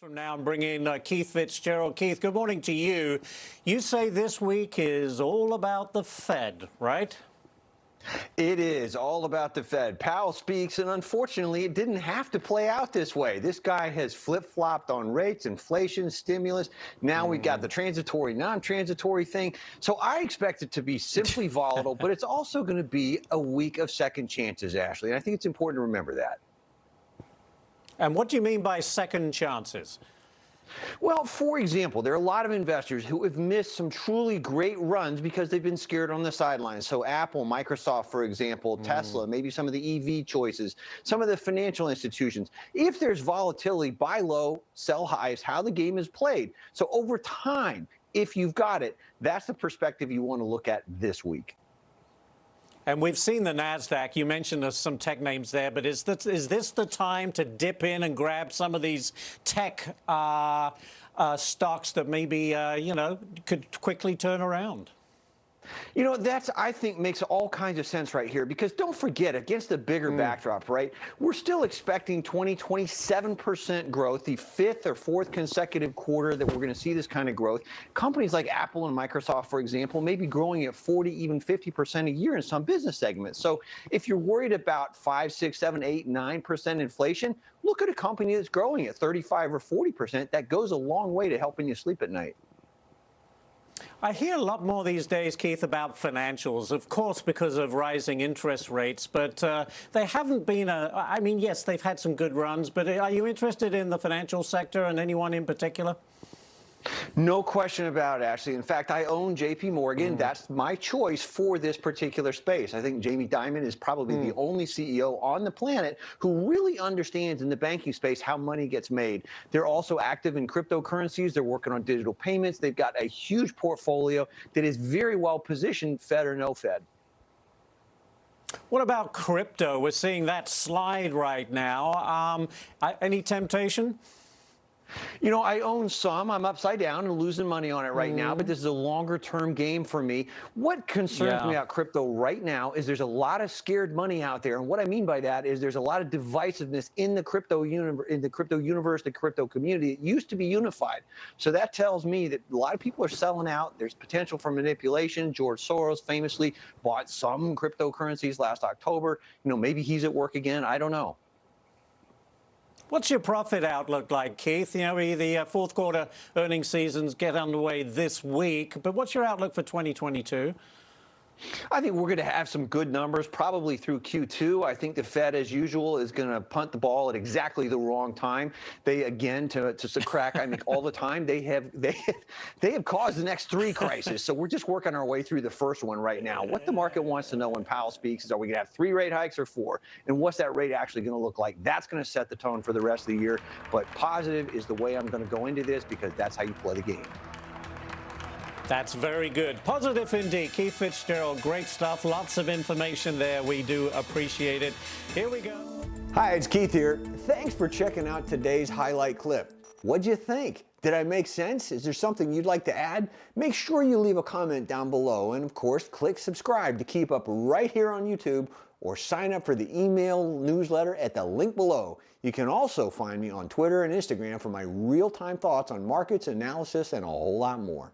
From now, I'm bringing Keith Fitz-Gerald. Keith, good morning to you. You say this week is all about the Fed, right? It is all about the Fed. Powell speaks, and unfortunately, it didn't have to play out this way. This guy has flip-flopped on rates, inflation, stimulus. Now we've got the transitory, non-transitory thing. So I expect it to be simply volatile, but it's also going to be a week of second chances, Ashley. And I think it's important to remember that. And what do you mean by second chances? Well, for example, there are a lot of investors who have missed some truly great runs because they've been scared on the sidelines. So Apple, Microsoft, for example, Tesla, maybe some of the EV choices, some of the financial institutions. If there's volatility, buy low, sell high is how the game is played. So over time, if you've got it, that's the perspective you want to look at this week. And we've seen the NASDAQ. You mentioned some tech names there, but is this the time to dip in and grab some of these tech stocks that maybe, could quickly turn around? You know, that's, I think, makes all kinds of sense right here, because don't forget, against the bigger backdrop, right, we're still expecting 27% growth, the fifth or fourth consecutive quarter that we're going to see this kind of growth. Companies like Apple and Microsoft, for example, may be growing at 40, even 50% a year in some business segments. So if you're worried about 5, 6, 7, 8, 9% inflation, look at a company that's growing at 35 or 40%. That goes a long way to helping you sleep at night. I hear a lot more these days, Keith, about financials, of course, because of rising interest rates, but they haven't been yes, they've had some good runs, but are you interested in the financial sector and anyone in particular? No question about it, Ashley. In fact, I own JP Morgan. That's my choice for this particular space. I think Jamie Dimon is probably the only CEO on the planet who really understands in the banking space how money gets made. They're also active in cryptocurrencies. They're working on digital payments. They've got a huge portfolio that is very well positioned, Fed or no Fed. What about crypto? We're seeing that slide right now. Any temptation? You know, I own some. I'm upside down and losing money on it right now, but this is a longer-term game for me. What concerns me about crypto right now is there's a lot of scared money out there, and what I mean by that is there's a lot of divisiveness in the crypto universe, the crypto community. It used to be unified, so that tells me that a lot of people are selling out. There's potential for manipulation. George Soros famously bought some cryptocurrencies last October. You know, maybe he's at work again. I don't know. What's your profit outlook like, Keith? You know, the fourth quarter earnings seasons get underway this week, but what's your outlook for 2022? I think we're going to have some good numbers probably through Q2. I think the Fed, as usual, is going to punt the ball at exactly the wrong time. They, again, to crack, I mean, all the time, they have caused the next three crises. So we're just working our way through the first one right now. What the market wants to know when Powell speaks is, are we going to have 3 rate hikes or 4? And what's that rate actually going to look like? That's going to set the tone for the rest of the year. But positive is the way I'm going to go into this, because that's how you play the game. That's very good. Positive indeed. Keith Fitz-Gerald, great stuff. Lots of information there. We do appreciate it. Here we go. Hi, it's Keith here. Thanks for checking out today's highlight clip. What'd you think? Did I make sense? Is there something you'd like to add? Make sure you leave a comment down below. And of course, click subscribe to keep up right here on YouTube, or sign up for the email newsletter at the link below. You can also find me on Twitter and Instagram for my real-time thoughts on markets, analysis, and a whole lot more.